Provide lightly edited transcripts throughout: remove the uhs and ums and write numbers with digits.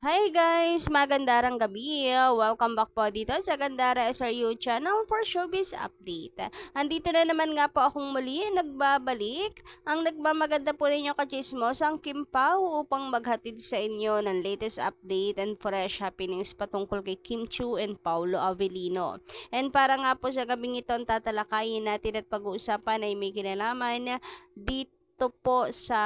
Hi guys! Magandang gabi! Welcome back po dito sa Gandara SRU channel for Showbiz Update. Andito na naman nga po akong muli nagbabalik. Ang nagmamaganda po ninyo kachismos ang Kim Pao upang maghatid sa inyo ng latest update and fresh happenings patungkol kay Kim Chiu and Paulo Avellino. And para nga po sa gabing ito ang tatalakayin natin at pag-uusapan ay may kinalaman dito po sa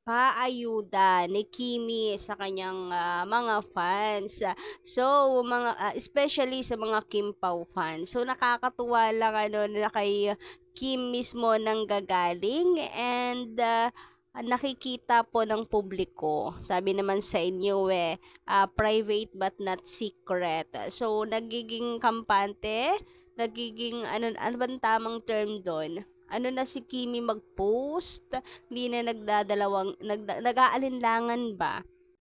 paayuda ni Kimi sa kanyang mga fans. So, especially sa mga Kim Pao fans. So, nakakatuwa lang na kay Kim mismo nang gagaling and nakikita po ng publiko. Sabi naman sa inyo private but not secret. So, nagiging kampante, nagiging ano bang tamang term doon? Ano na si Kimi mag-post, hindi na nag-aalinlangan ba?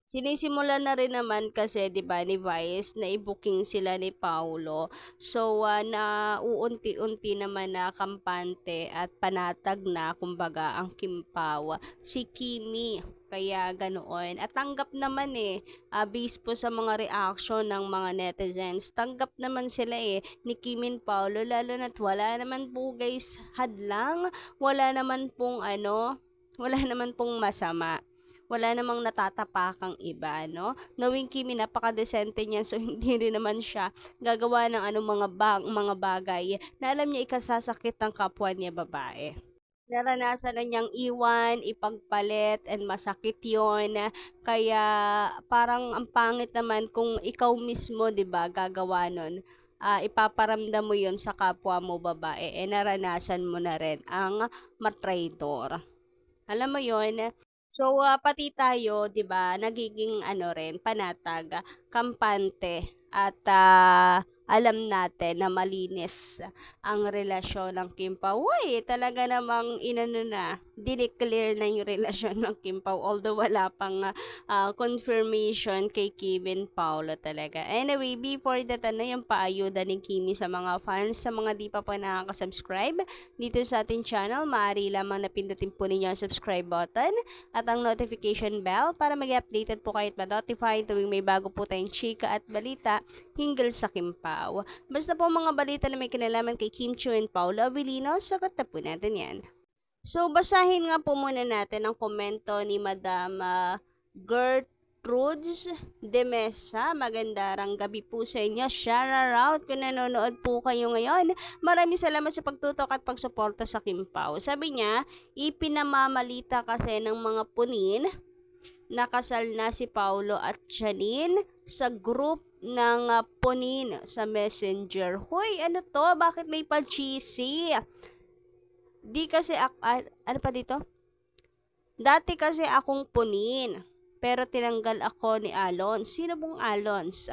Sinisimulan na rin naman kasi 'di ba ni Vice na i-booking sila ni Paulo. So na uunti-unti naman na kampante at panatag na kumbaga ang Kim Pao si Kimi. Kaya ganoon. At tanggap naman based po sa mga reaction ng mga netizens. Tanggap naman sila ni Kim and Paulo lalo na't wala naman po guys hadlang, wala naman pong wala naman pong masama, wala namang natatapakang iba, no? Knowing Kimi, napaka-decente niya, so hindi rin naman siya gagawa ng mga bagay na alam niya ikasasakit ng kapwa niya babae. Naranasan na niyang iwan, ipagpalit, and masakit yon. Kaya parang ang pangit naman kung ikaw mismo, 'di ba, gagawa nun. Ipaparamdam mo yon sa kapwa mo babae, naranasan mo na rin ang matraidor. Alam mo yon. So, pati tayo, 'di ba, nagiging rin, panatag, kampante at alam natin na malinis ang relasyon ng Kim Pao. Uy, talaga namang dineclare na yung relasyon ng Kim Pao although wala pang confirmation kay Kim and Paolo talaga. Anyway, before that, yung paayuda ni Kimi sa mga fans, sa mga di pa po nakaka-subscribe dito sa ating channel, maaari lamang napindutin po ninyo ang subscribe button at ang notification bell para mag-updated po kayo at ma-notify tuwing may bago po tayong chika at balita hinggil sa Kim Pao. Basta po mga balita na may kinalaman kay Kim Chiu and Paulo Avellino, sagot na po natin yan. So, basahin nga po muna natin ang komento ni Madam Gertrudes de Mesa. Magandang gabi po sa inyo. Shout out kung nanonood po kayo ngayon. Maraming salamat sa pagtutok at pagsuporta sa Kim Pao. Sabi niya, ipinamamalita kasi ng mga punin nakasal na si Paulo at Janine sa group ng punin sa Messenger. Hoy, ano to? Bakit may pa-GC? Di kasi ano pa dito? Dati kasi akong punin, pero tinanggal ako ni Alons. Sino pong Alons?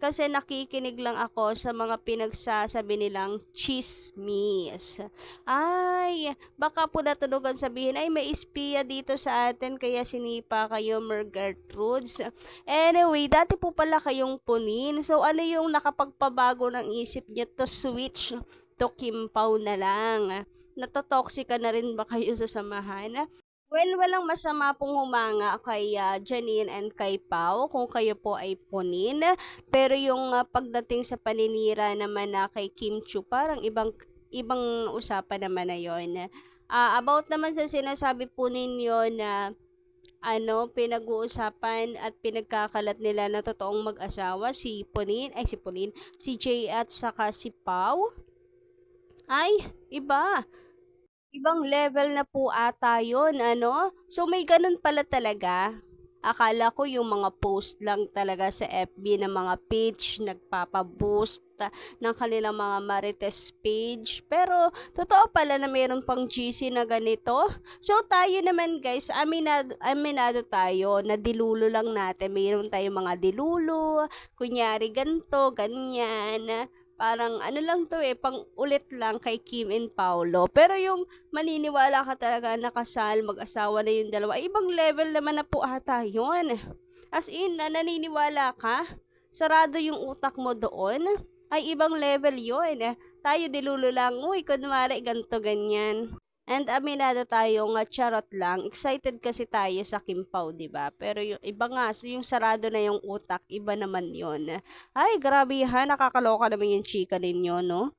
Kasi nakikinig lang ako sa mga pinagsasabi nilang chismis. Ay, baka po natunugan sabihin, ay may espiya dito sa atin kaya sinipa kayo, Gertrudes. Anyway, dati po pala kayong punin. So ano yung nakapagpabago ng isip niyo to switch to Kim Pao na lang? Natotoxic na rin ba kayo sa samahan? Well, walang masama pong humanga kay Janine and kay Pao kung kayo po ay punin. Pero yung pagdating sa paninira naman na kay Kim Chiu, parang ibang usapan naman na yon. About naman sa sinasabi po ninyo na pinag-uusapan at pinagkakalat nila na totoong mag-asawa si Jay at saka si Pao. Ay, iba. Ibang level na po ata yun, So, may ganun pala talaga. Akala ko yung mga post lang talaga sa FB ng mga page, nagpapaboost ng kanilang mga marites page. Pero, totoo pala na mayroon pang GC na ganito. So, tayo naman guys, aminado tayo, na dilulo lang natin. Mayroon tayong mga dilulo, kunyari ganto, ganyan. Parang lang to pang ulit lang kay Kim and Paulo. Pero yung maniniwala ka talaga na kasal, mag-asawa na yung dalawa, ibang level naman na po ata yun. As in, naniniwala ka, sarado yung utak mo doon, ay ibang level yun. Tayo dilulo lang, uy, kunwari, ganto ganyan. And aminado tayo nga charot lang, excited kasi tayo sa Kim Pao, 'di ba? Pero yung iba nga, yung sarado na yung utak, iba naman 'yon. Ay, grabe ha, nakakaloka naman yung chika ninyo, no?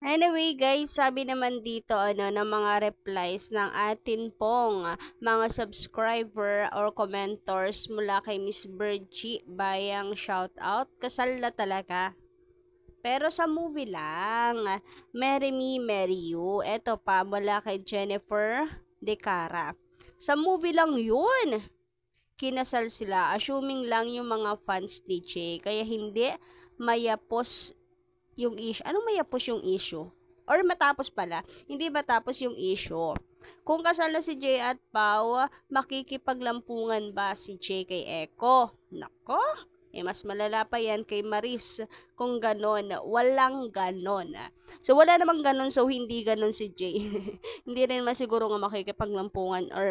Anyway guys, sabi naman dito ng mga replies ng atin pong mga subscriber or commentors mula kay Miss Virgie, bayang shout out, kasal na talaga. Pero sa movie lang, Marry Me, Marry You. Eto pa, mula kay Jennifer De Cara. Sa movie lang yun, kinasal sila. Assuming lang yung mga fans ni Jay. Kaya hindi mayapos yung issue. Anong mayapos yung issue? Or matapos pala, hindi matapos yung issue. Kung kasal na si Jay at Pau, makikipaglampungan ba si Jay kay Echo? Nako, mas malala pa yan kay Maris kung ganon. Walang ganon. So, wala namang ganon, so hindi ganon si Jay. Hindi rin masiguro nga makikipaglampungan or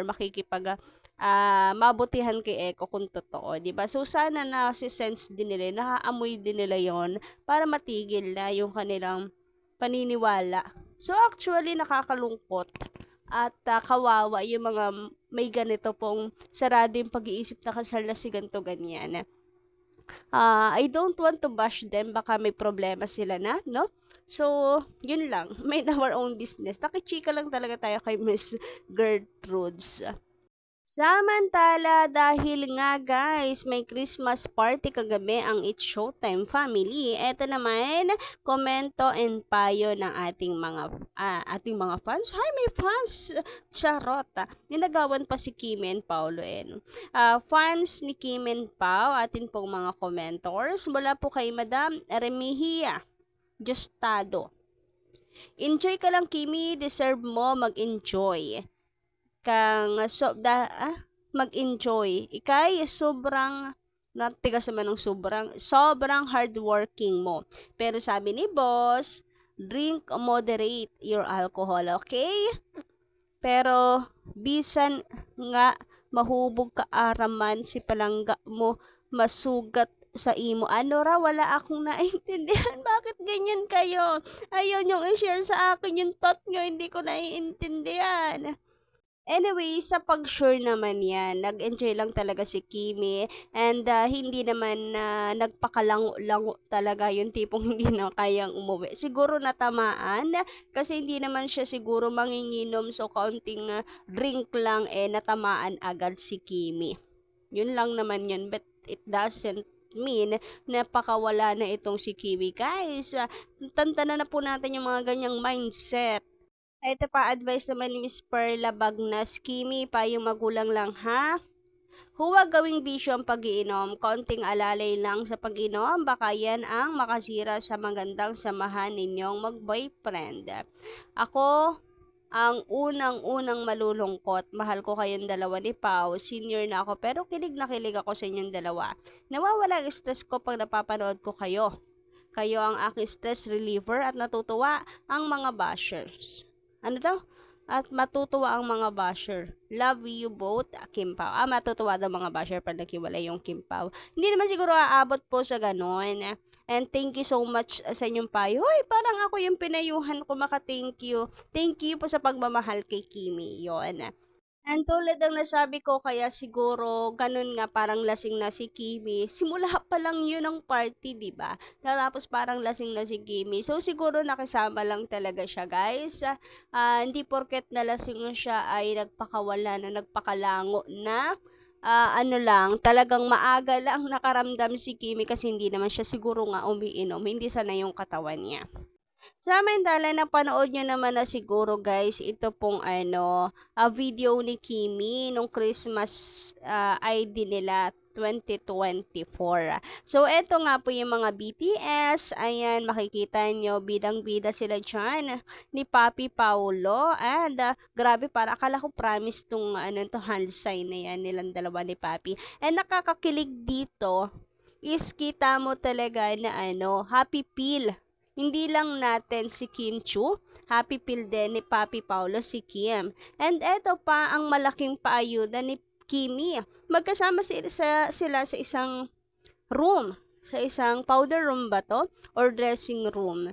mabutihan kay Echo kung totoo, 'di ba? So sana na si sense din nila, naaamoy din nila 'yon para matigil na yung kanilang paniniwala. So actually nakakakalungkot at kawawa yung mga may ganito pong sarado yung pag-iisip na kasal na si ganto ganyan. I don't want to bash them, baka may problema sila na, no? So, yun lang. Mind our own business. Nakichika lang talaga tayo kay Miss Gertrudes. Samantala, dahil nga guys, may Christmas party kagabi ang It's Showtime family. Ito naman, komento and payo ng ating mga fans. Hi, may fans! Charot. Ninagawan pa si Kim and Paulo. Fans ni Kim and Pao, atin pong mga commentors. Mula po kay Madam Remihia Justado. Enjoy ka lang, Kimi. Deserve mo mag-enjoy. Mag-enjoy. Ikay sobrang natigas naman ng sobrang hardworking mo. Pero sabi ni boss, drink moderate your alcohol, okay? Pero bisan nga mahubog ka araman si palangga mo masugat sa imo. Ano ra, wala akong naiintindihan. Bakit ganyan kayo? Ayaw niyong i-share sa akin yung thought nyo, hindi ko naiintindihan. Anyway, sa pag-sure naman yan, nag-enjoy lang talaga si Kimi and hindi naman nagpakalango-lango talaga yung tipong hindi na kayang umuwi. Siguro natamaan kasi hindi naman siya siguro manginginom, so kaunting drink lang natamaan agad si Kimi. Yun lang naman yun, but it doesn't mean napakawala na itong si Kimi. Guys, tantanan na po natin yung mga ganyang mindset. Ito pa, advice naman ni Miss Perla Bagnas, Kimi, pa yung magulang lang ha? Huwag gawing bisyo ang pag-iinom, konting alalay lang sa pag-inom, baka yan ang makasira sa magandang samahan ninyong mag-boyfriend. Ako, ang unang-unang malulungkot, mahal ko kayong dalawa ni Pao, senior na ako, pero kilig na kilig ako sa inyong dalawa. Nawawala ang stress ko pag napapanood ko kayo. Kayo ang aking stress reliever at natutuwa ang mga bashers. Ano daw? At matutuwa ang mga basher. Love you both, Kim Pao. Matutuwa daw mga basher pag naghiwalay yung Kim Pao. Hindi naman siguro aabot po sa ganon. And thank you so much sa inyong payo. Hoy, parang ako yung pinayuhan ko, maka-thank you. Thank you po sa pagmamahal kay Kimi. Yon. And tulad ng nasabi ko, kaya siguro ganun nga parang lasing na si Kimi. Simula pa lang yun ang party, di ba? Tapos parang lasing na si Kimi. So siguro nakisama lang talaga siya, guys. Hindi porket nalasing siya ay nagpakawala na nagpakalango na. Talagang maaga lang nakaramdam si Kimi kasi hindi naman siya siguro nga umiinom. Hindi sana yung katawan niya. Samantala, napanood nyo naman na siguro guys, ito pong video ni Kimi nung Christmas ID nila 2024. So, ito nga po yung mga BTS. Ayan, makikita nyo, bidang-bida sila dyan ni Papi Paulo. And, grabe, para akala ko promise tong hand sign na yan nilang dalawa ni Papi. And, nakakakilig dito is kita mo talaga na happy feel. Hindi lang natin si Kim Chu, happy feel din ni Papi Paulo si Kim. And eto pa ang malaking paayuda ni Kimi. Magkasama sila sa isang room, sa isang powder room ba to? Or dressing room.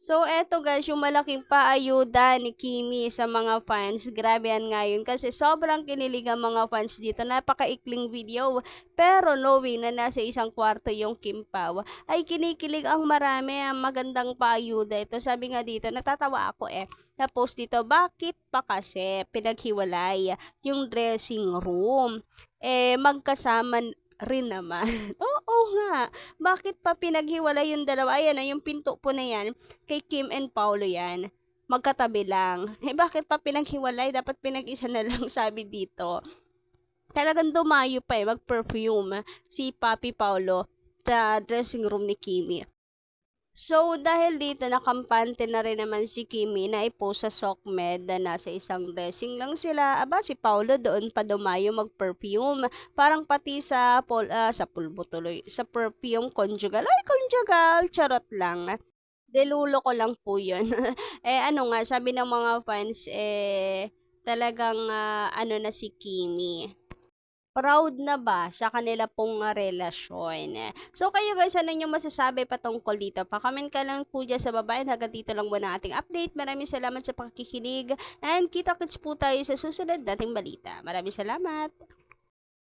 So, eto guys, yung malaking paayuda ni Kimi sa mga fans. Grabe yan ngayon kasi sobrang kinilig ang mga fans dito. Napakaikling video. Pero knowing na nasa isang kwarto yung Kim Pao, ay kinikilig ang marami. Ang magandang paayuda ito. Sabi nga dito, natatawa ako eh. Na-post dito, bakit pa kasi pinaghiwalay yung dressing room? Magkasama rin naman. Oo nga. Bakit pa pinaghiwalay yung dalawa? Ayan na, yung pinto po na yan, kay Kim and Paulo yan. Magkatabi lang. Bakit pa pinaghiwalay? Dapat pinag-isa na lang, sabi dito. Talagang dumayo pa mag-perfume si Papi Paulo sa dressing room ni Kimi. So, dahil dito nakampante na rin naman si Kimi na ipost sa SOCMED na nasa isang dressing lang sila. Aba, si Paulo doon pa dumayo mag-perfume. Parang pati sa pulbo tuloy. Sa perfume conjugal. Ay, conjugal! Charot lang. Delulo ko lang po yun. Ano nga, sabi ng mga fans, talagang ano na si Kimi. Proud na ba sa kanila pong relasyon? So kayo guys, ano yung masasabi patungkol dito? Pa-comment ka lang po dyan sa baba and hanggang dito lang muna ating update. Maraming salamat sa pakikinig and kita-kits po tayo sa susunod nating balita. Maraming salamat!